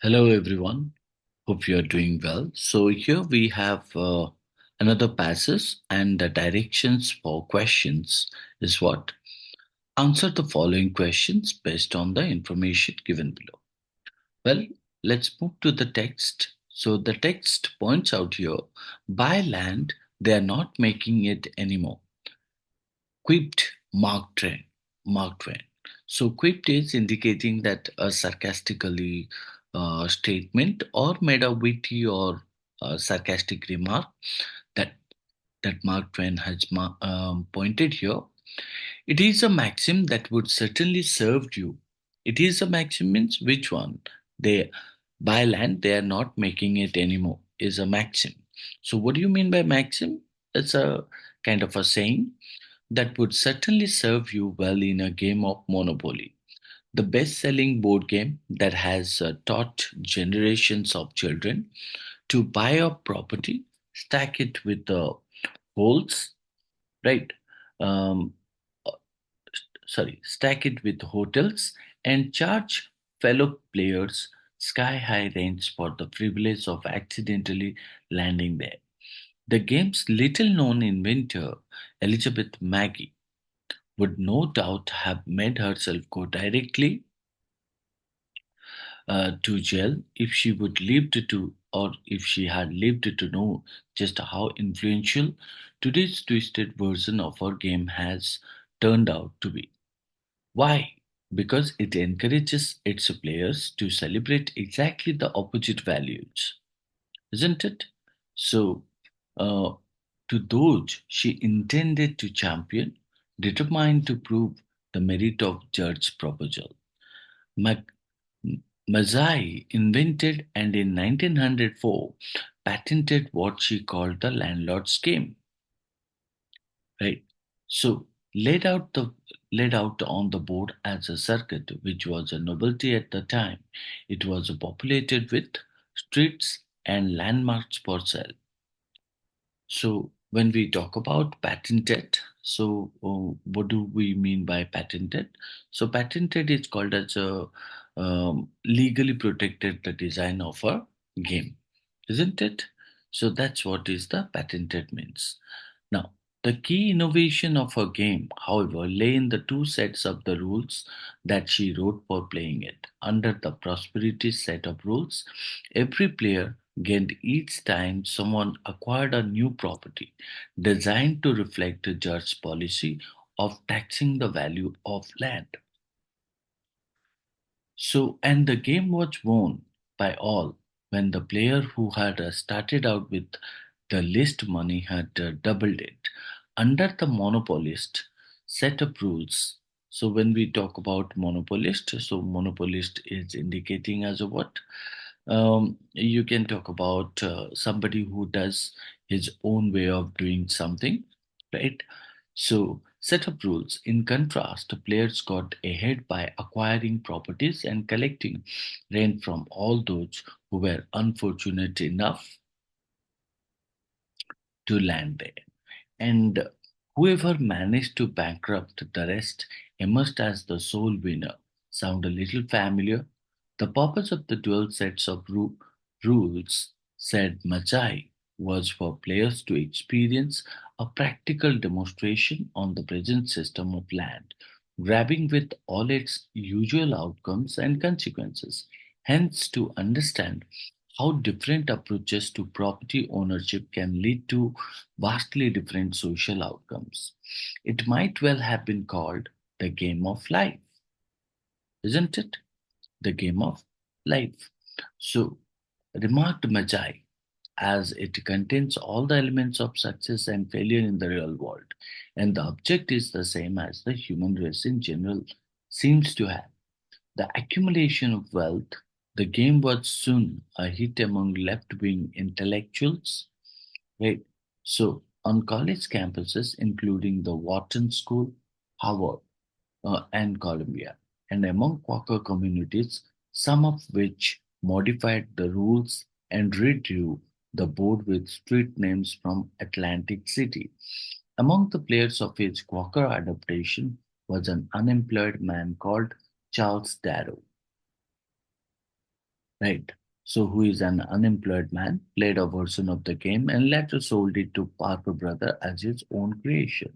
Hello, everyone. Hope you are doing well. So, here we have another passage, and the directions for questions is what? Answer the following questions based on the information given below. Well, let's move to the text. So, the text points out here by land, they are not making it anymore. Quipped Mark Twain. Mark Twain. So quipped is indicating that a sarcastically statement or made a witty or sarcastic remark that Mark Twain has pointed here. It is a maxim that would certainly serve you. It is a maxim means which one? They by land they are not making it anymore is a maxim. So what do you mean by maxim? It's a kind of a saying that would certainly serve you well in a game of Monopoly, the best selling board game that has taught generations of children to buy a property, stack it with the holes, right? Um, uh, Stack it with hotels and charge fellow players sky high rents for the privilege of accidentally landing there. The game's little known inventor, Elizabeth Maggie, would no doubt have made herself go directly to jail if she would lived to or if she had lived to know just how influential today's twisted version of our game has turned out to be. Why? Because it encourages its players to celebrate exactly the opposite values, isn't it? So, uh, to those she intended to champion, determined to prove the merit of Judge's proposal. Mac- Mazzei invented and in 1904 patented what she called the landlord scheme, right? So laid out on the board as a circuit, which was a novelty at the time. It was populated with streets and landmarks for sale. So when we talk about patented, so what do we mean by patented? So patented is called as a legally protected the design of a game, isn't it? So that's what is the patented means. Now, the key innovation of her game, however, lay in the two sets of the rules that she wrote for playing it. Under the prosperity set of rules, every player gained each time someone acquired a new property, designed to reflect the judge's policy of taxing the value of land. So, and the game was won by all when the player who had started out with the least money had doubled it. Under the monopolist set of rules. So, when we talk about monopolist, so monopolist is indicating as a what? You can talk about somebody who does his own way of doing something, right? So, set of rules. In contrast, players got ahead by acquiring properties and collecting rent from all those who were unfortunate enough to land there. And whoever managed to bankrupt the rest emerged as the sole winner. Sound a little familiar? The purpose of the dual sets of rules, said Machai, was for players to experience a practical demonstration on the present system of land, grabbing with all its usual outcomes and consequences. Hence, to understand how different approaches to property ownership can lead to vastly different social outcomes. It might well have been called the game of life, isn't it? The game of life. So, remarked Magi, as it contains all the elements of success and failure in the real world, and the object is the same as the human race in general seems to have the accumulation of wealth. The game was soon a hit among left wing intellectuals. Right. So, on college campuses, including the Wharton School, Harvard, and Columbia, and among Quaker communities, some of which modified the rules and redrew the board with street names from Atlantic City. Among the players of its Quaker adaptation was an unemployed man called Charles Darrow. right? So, who is an unemployed man, played a version of the game and later sold it to Parker Brother as his own creation,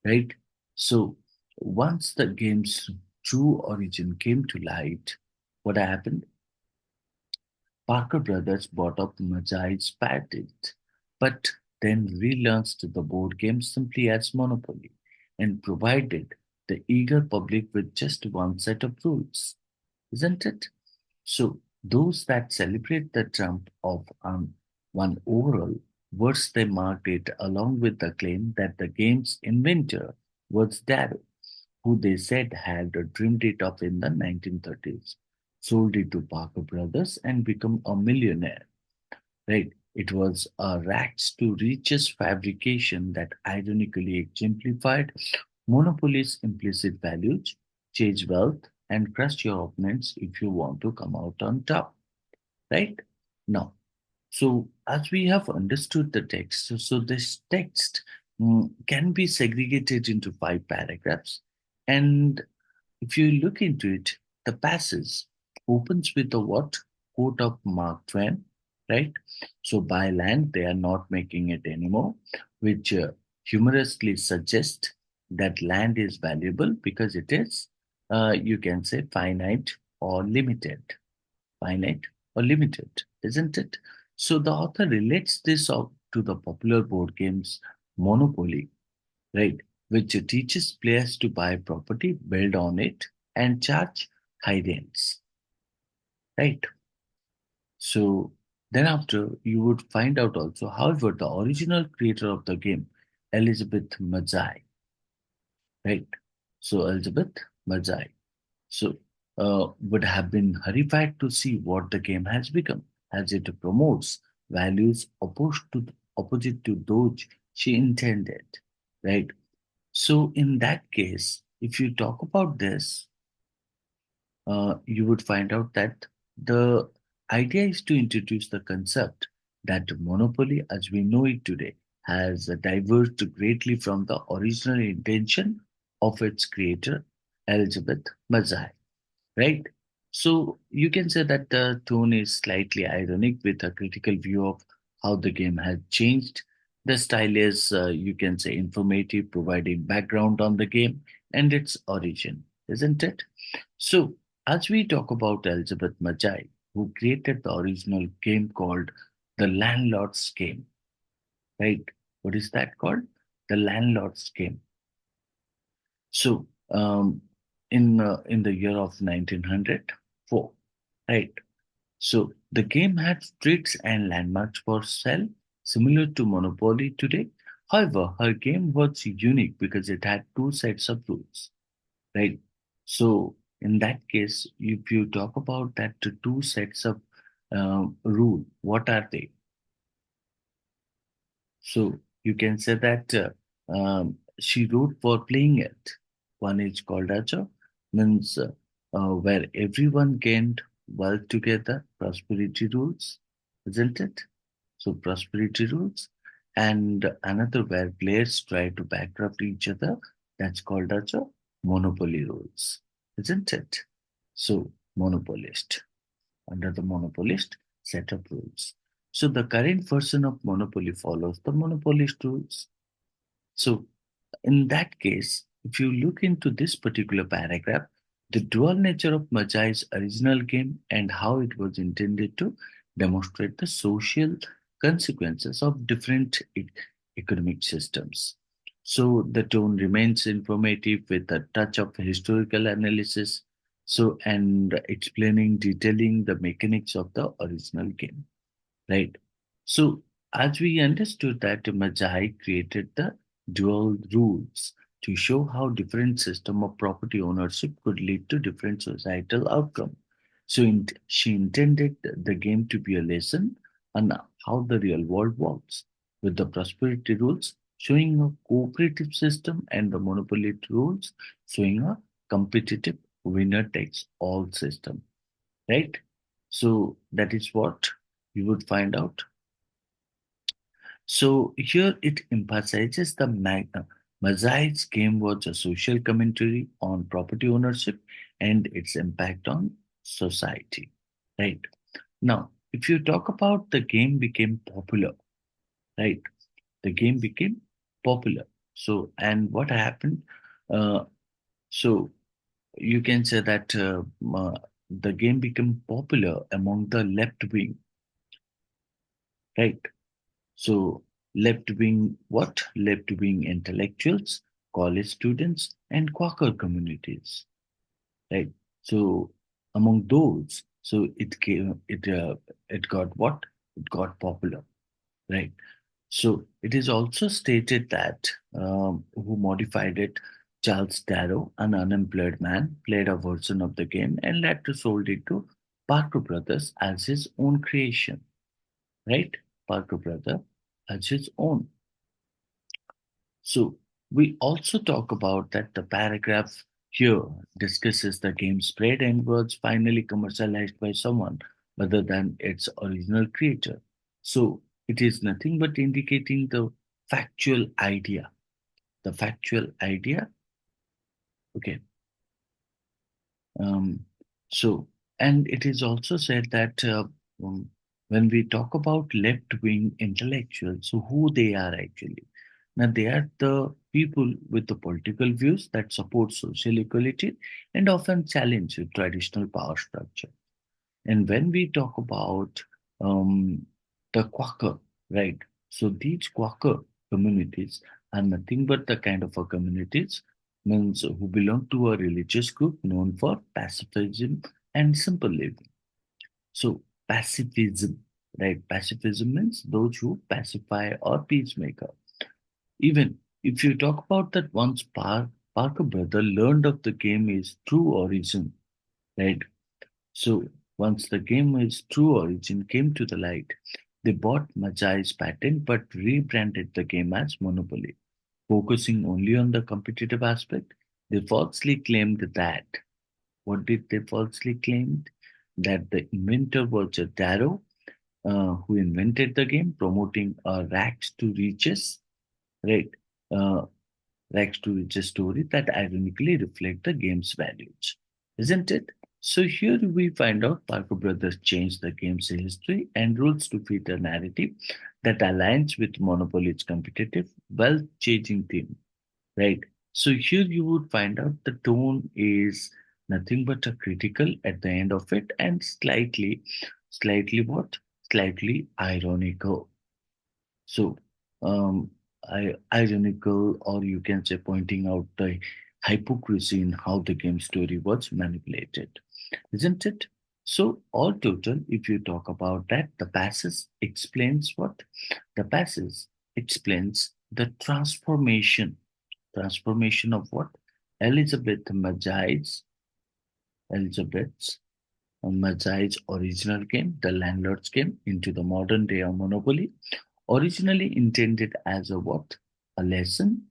right? So, once the game's true origin came to light, what happened? Parker Brothers bought up Magi patent, but then relaunched the board game simply as Monopoly and provided the eager public with just one set of rules, isn't it? So those that celebrate the trump of one overall, worse they marked it along with the claim that the game's inventor was Darrow, who they said had dreamed it up in the 1930s, sold it to Parker Brothers and become a millionaire. Right? It was a rags to riches fabrication that ironically exemplified monopoly's implicit values: chase wealth and crush your opponents if you want to come out on top. Right? Now, so as we have understood the text, so this text can be segregated into five paragraphs. And if you look into it, the passage opens with a what? Quote of Mark Twain, right? So by land, they are not making it anymore, which humorously suggests that land is valuable because it is, you can say, finite or limited, isn't it? So the author relates this out to the popular board games Monopoly, right? Which teaches players to buy property, build on it, and charge high rents, right? So then after you would find out also, however, the original creator of the game, Elizabeth Mazzai, right? So Elizabeth Mazzai, so would have been horrified to see what the game has become, as it promotes values opposite to those she intended, right? So in that case, if you talk about this, you would find out that the idea is to introduce the concept that monopoly, as we know it today, has diverged greatly from the original intention of its creator, Elizabeth Mazzei, right? So you can say that the tone is slightly ironic with a critical view of how the game has changed. The style is, you can say, informative, providing background on the game and its origin, isn't it? So, as we talk about Elizabeth Mackay, who created the original game called The Landlord's Game, right? What is that called? The Landlord's Game. So, in the year of 1904, right? So the game had streets and landmarks for sale, similar to Monopoly today. However, her game was unique because it had two sets of rules, right? So in that case, if you talk about that two sets of rule, what are they? So you can say that she wrote for playing it. One is called Acha, means where everyone gained wealth together, prosperity rules, isn't it? So prosperity rules. And another where players try to bankrupt each other, that's called Acha, monopoly rules, isn't it? So monopolist under the monopolist set of rules. So the current version of monopoly follows the monopolist rules. So in that case, if you look into this particular paragraph, the dual nature of Majai's original game and how it was intended to demonstrate the social consequences of different economic systems. So the tone remains informative with a touch of historical analysis. So and explaining, detailing the mechanics of the original game, right? So, as we understood that Majai created the dual rules to show how different system of property ownership could lead to different societal outcome. So, she intended the game to be a lesson on how the real world works, with the prosperity rules showing a cooperative system and the monopoly rules showing a competitive winner takes all system, right? So that is what you would find out. So here it emphasizes the Mazai's game was a social commentary on property ownership and its impact on society. Right. Now, if you talk about the game became popular, right? The game became popular. So, and what happened? Uh, so you can say that the game became popular among the left wing, right? So left wing, what? Left wing intellectuals, college students, and Quaker communities, right? So among those, so it got what? It got popular, right? So it is also stated that who modified it, Charles Darrow, an unemployed man, played a version of the game and later sold it to Parker Brothers as his own creation, right? Parker Brother as his own. So we also talk about that the paragraph here discusses the game spread and was finally commercialized by someone other than its original creator. So it is nothing but indicating the factual idea. The factual idea, okay. Um, so, and it is also said that um, when we talk about left-wing intellectuals, so who they are actually. Now, they are the people with the political views that support social equality and often challenge the traditional power structure. And when we talk about um, the Quaker, right? So these Quaker communities are nothing but the kind of a communities means who belong to a religious group known for pacifism and simple living. So pacifism, right? Pacifism means those who pacify or peacemaker. Even if you talk about that once Parker brother learned of the game is true origin, right? So once the game's true origin came to the light, they bought Majai's patent but rebranded the game as Monopoly. Focusing only on the competitive aspect, they falsely claimed that. What did they falsely claim? That the inventor was a Darrow who invented the game, promoting a rags to riches, right? Uh, rags to riches story that ironically reflect the game's values, isn't it? So here we find out Parker Brothers changed the game's history and rules to fit a narrative that aligns with Monopoly's competitive, wealth-chasing theme, right? So here you would find out the tone is nothing but a critical at the end of it and slightly what? Slightly ironical. So, ironical, or you can say pointing out the hypocrisy in how the game story was manipulated, isn't it? So, all total, if you talk about that, the passage explains what? The passage explains the transformation of what? Elizabeth Magi's, Elizabeth's Mazai's original game, the landlord's game, into the modern day of Monopoly, originally intended as a what? A lesson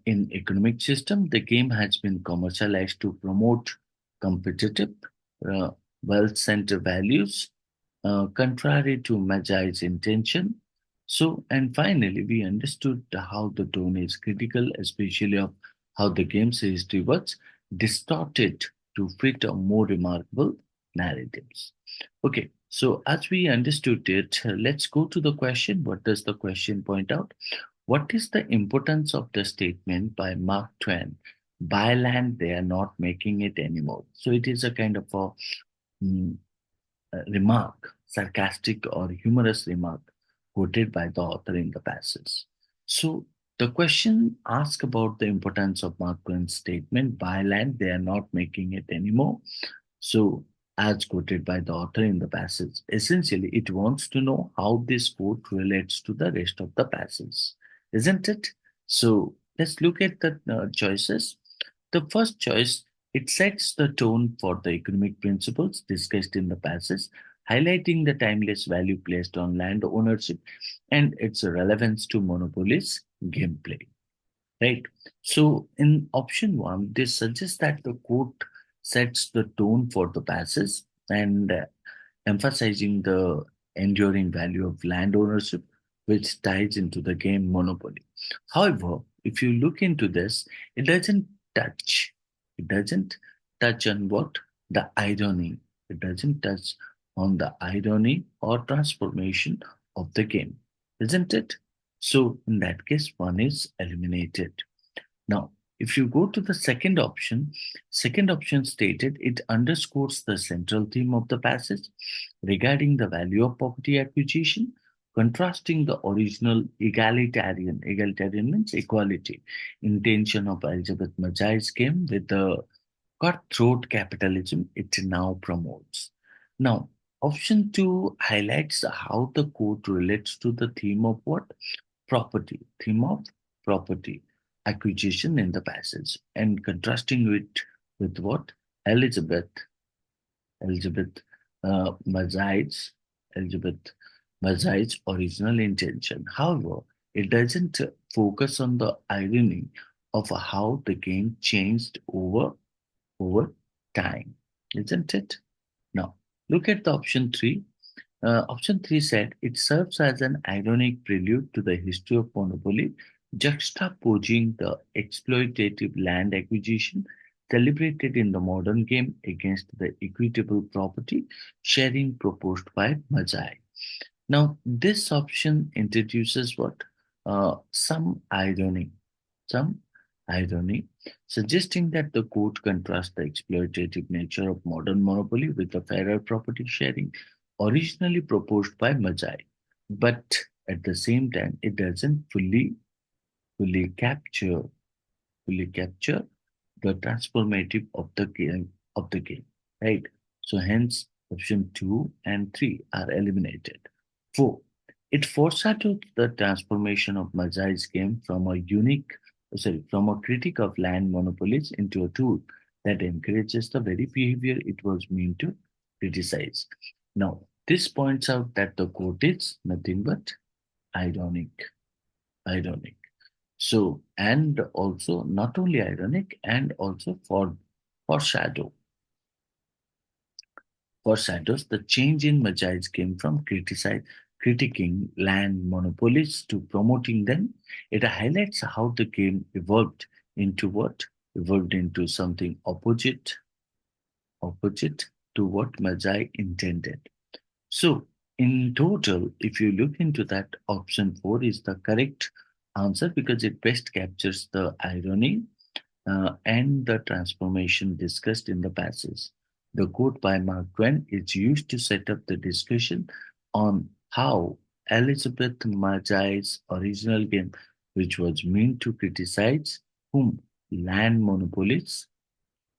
in economic system. The game has been commercialized to promote competitive, uh, wealth center values, contrary to Magi's intention. So, and finally, we understood how the tone is critical, especially of how the game's history was distorted to fit a more remarkable narratives. Okay, so as we understood it, let's go to the question. What does the question point out? What is the importance of the statement by Mark Twain? Buy land, they are not making it anymore. So it is a kind of mm, a remark, sarcastic or humorous remark quoted by the author in the passage. So the question asks about the importance of Mark Twain's statement, buy land, they are not making it anymore. So, as quoted by the author in the passage, essentially it wants to know how this quote relates to the rest of the passage, isn't it? So, let's look at the choices. The first choice, it sets the tone for the economic principles discussed in the passage, highlighting the timeless value placed on land ownership and its relevance to monopolies gameplay. Right. So in option one, this suggests that the quote sets the tone for the passage and emphasizing the enduring value of land ownership, which ties into the game Monopoly. However, if you look into this, it doesn't touch. It doesn't touch on what? The irony. It doesn't touch on the irony or transformation of the game, isn't it? So, in that case, one is eliminated. Now, if you go to the second option stated it underscores the central theme of the passage regarding the value of property acquisition, contrasting the original egalitarian means equality, intention of Elizabeth Mackay's game with the cutthroat capitalism it now promotes. Now, option two highlights how the code relates to the theme of what? Theme of property acquisition in the passage, and contrasting it with what? Elizabeth, Elizabeth Mazzai's, Elizabeth Mazzai's original intention. However, it doesn't focus on the irony of how the game changed over time, isn't it? Now, look at the option three. Option 3 said it serves as an ironic prelude to the history of monopoly, juxtaposing the exploitative land acquisition celebrated in the modern game against the equitable property sharing proposed by Majai. Now, this option introduces what? Some some irony, suggesting that the court contrasts the exploitative nature of modern monopoly with the fairer property sharing originally proposed by Majai. But at the same time, it doesn't fully capture fully capture the transformative of the game, right? So hence option 2 and 3 are eliminated. 4. It foreshadowed the transformation of Mazai's game from a critic of land monopolies into a tool that encourages the very behavior it was meant to criticize. Now, this points out that the quote is nothing but ironic. Ironic. So, and also not only ironic and also foreshadow foreshadows the change in Majai's came from critiquing land monopolies to promoting them. It highlights how the game evolved into what? Evolved into something opposite to what Majai intended. So, in total, if you look into that, option 4 is the correct answer because it best captures the irony and the transformation discussed in the passage. The quote by Mark Twain is used to set up the discussion on how Elizabeth Mackay's original game, which was meant to criticize whom land monopolies,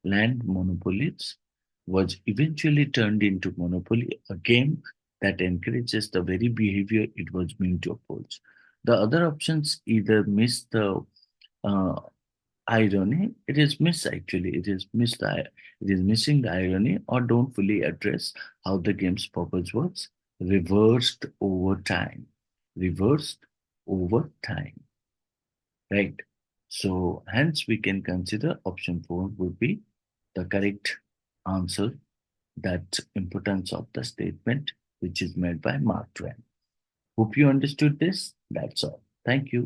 land monopolies, was eventually turned into Monopoly, a game that encourages the very behavior it was meant to oppose. The other options either miss the uh, irony, it is missing the irony or don't fully address how the game's purpose was reversed over time. Reversed over time, right? So hence we can consider option 4 would be the correct answer, that importance of the statement which is made by Mark Twain. Hope you understood this. That's all. Thank you.